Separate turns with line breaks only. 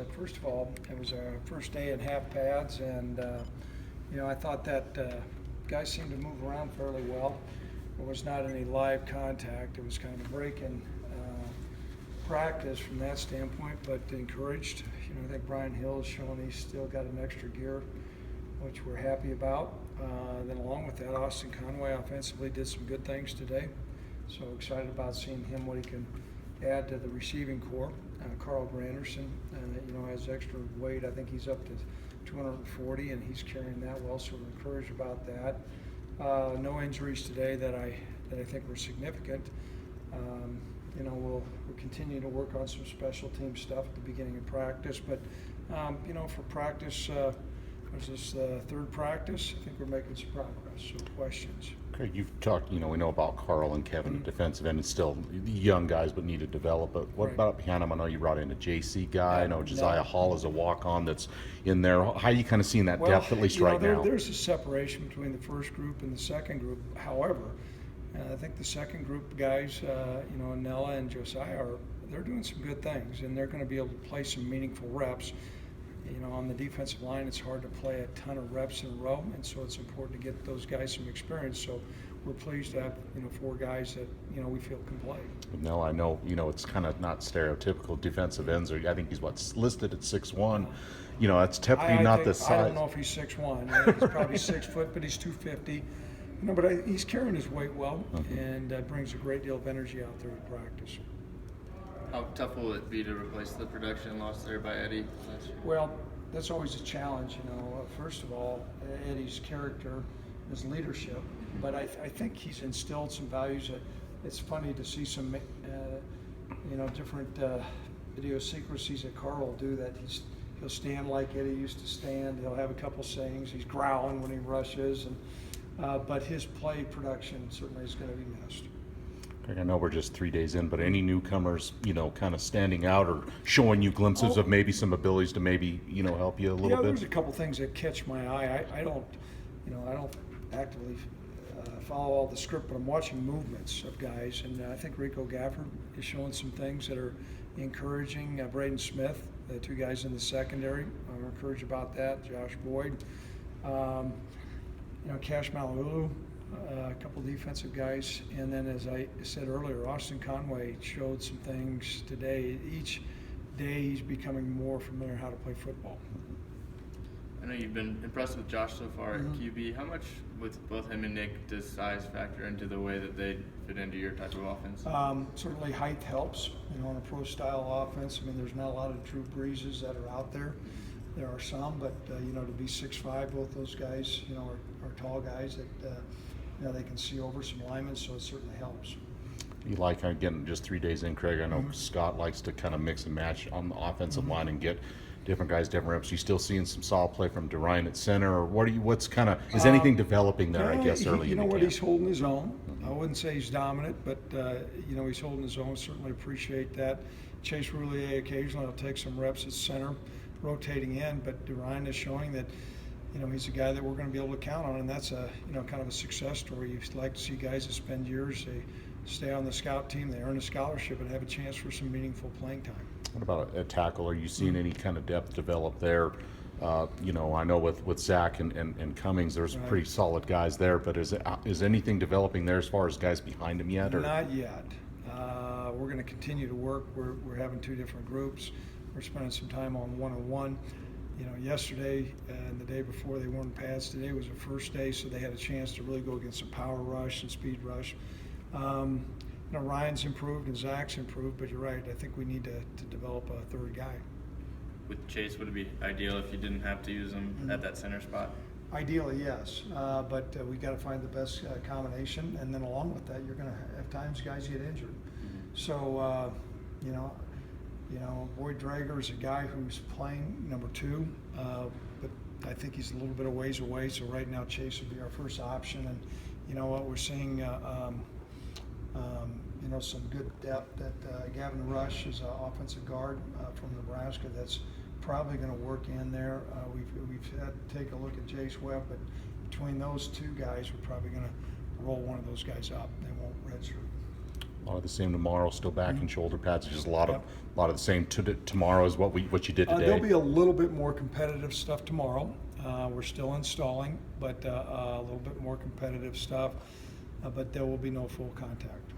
First of all, it was our first day in half pads, and I thought that guys seemed to move around fairly well. There was not any live contact. It was kind of a break in practice from that standpoint, but encouraged. I think Brian Hill has shown he's still got an extra gear, which we're happy about. Then along with that, Austin Conway offensively did some good things today. So excited about seeing him, what he can add to the receiving core. Carl Granderson, has extra weight. I think he's up to 240, and he's carrying that well, so we're encouraged about that. No injuries today that I think were significant. We'll continue to work on some special team stuff at the beginning of practice, but for practice, was this third practice? I think we're making some progress. So questions.
Craig, you've talked, we know about Carl and Kevin, defensive end, and still young guys but need to develop. But what about behind them? I know you brought in a JC guy. I know Josiah Hall is a walk-on that's in there. How are you kind of seeing that depth, at least right now?
There's a separation between the first group and the second group. However, I think the second group guys, Nella and Josiah, they're doing some good things, and they're going to be able to play some meaningful reps. On the defensive line, it's hard to play a ton of reps in a row, and so it's important to get those guys some experience. So we're pleased to have, 4 guys that, we feel can play.
No, I know, it's kind of not stereotypical defensive ends. I think he's listed at 6'1". That's typically not the size.
I don't know if he's 6'1". He's probably 6 foot, but he's 250. But he's carrying his weight well, and brings a great deal of energy out there to practice.
How tough will it be to replace the production lost there by Eddie last year?
Well, that's always a challenge. First of all, Eddie's character, his leadership, but I think he's instilled some values. It's funny to see some, different idiosyncrasies that Carl will do. That he'll stand like Eddie used to stand. He'll have a couple sayings. He's growling when he rushes, but his play production certainly is going to be missed.
I know we're just 3 days in, but any newcomers, kind of standing out or showing you glimpses of maybe some abilities to maybe, help you a little bit?
There's a couple things that catch my eye. I don't actively follow all the script, but I'm watching movements of guys, and I think Rico Gafford is showing some things that are encouraging. Braden Smith, the 2 guys in the secondary, I'm encouraged about that. Josh Boyd, Cash Malulu. A couple defensive guys, and then as I said earlier, Austin Conway showed some things today. Each day he's becoming more familiar how to play football.
I know you've been impressed with Josh so far at QB. How much, with both him and Nick, does size factor into the way that they fit into your type of offense?
Certainly height helps. In a pro-style offense, there's not a lot of true breezes that are out there. There are some, but to be 6'5", both those guys, are tall guys that. They can see over some linemen, so it certainly helps.
You like, again, just 3 days in, Craig, I know Scott likes to kind of mix and match on the offensive line and get different guys, different reps. You still seeing some solid play from DeRyan at center, or is anything developing there, I guess, early in the camp?
He's holding his own. I wouldn't say he's dominant, but, he's holding his own. Certainly appreciate that. Chase Roulier occasionally will take some reps at center, rotating in, but DeRyan is showing that he's a guy that we're going to be able to count on, and that's a kind of a success story. You'd like to see guys that spend years, they stay on the scout team, they earn a scholarship, and have a chance for some meaningful playing time.
What about a tackle? Are you seeing any kind of depth develop there? I know with Zach and Cummings, there's pretty solid guys there, but is anything developing there as far as guys behind him yet? Or?
Not yet. We're going to continue to work. We're having 2 different groups. We're spending some time on one-on-one. Yesterday and the day before they weren't pads. Today was the first day, so they had a chance to really go against some power rush and speed rush. Ryan's improved and Zach's improved, but you're right. I think we need to develop a 3rd guy.
With Chase, would it be ideal if you didn't have to use him at that center spot?
Ideally, yes, but we got to find the best combination, and then along with that, you're going to have times guys get injured. So, Boyd Drager is a guy who's playing number 2, but I think he's a little bit of ways away. So right now, Chase would be our first option, and we're seeing some good depth. That Gavin Rush is an offensive guard from Nebraska. That's probably going to work in there. We've had to take a look at Jace Webb, but between those 2 guys, we're probably going to roll one of those guys up. They won't redshirt.
A lot of the same tomorrow, still back and shoulder pads, just a lot
Yep.
of the same tomorrow is what you did today.
There'll be a little bit more competitive stuff tomorrow. We're still installing, but a little bit more competitive stuff. But there will be no full contact.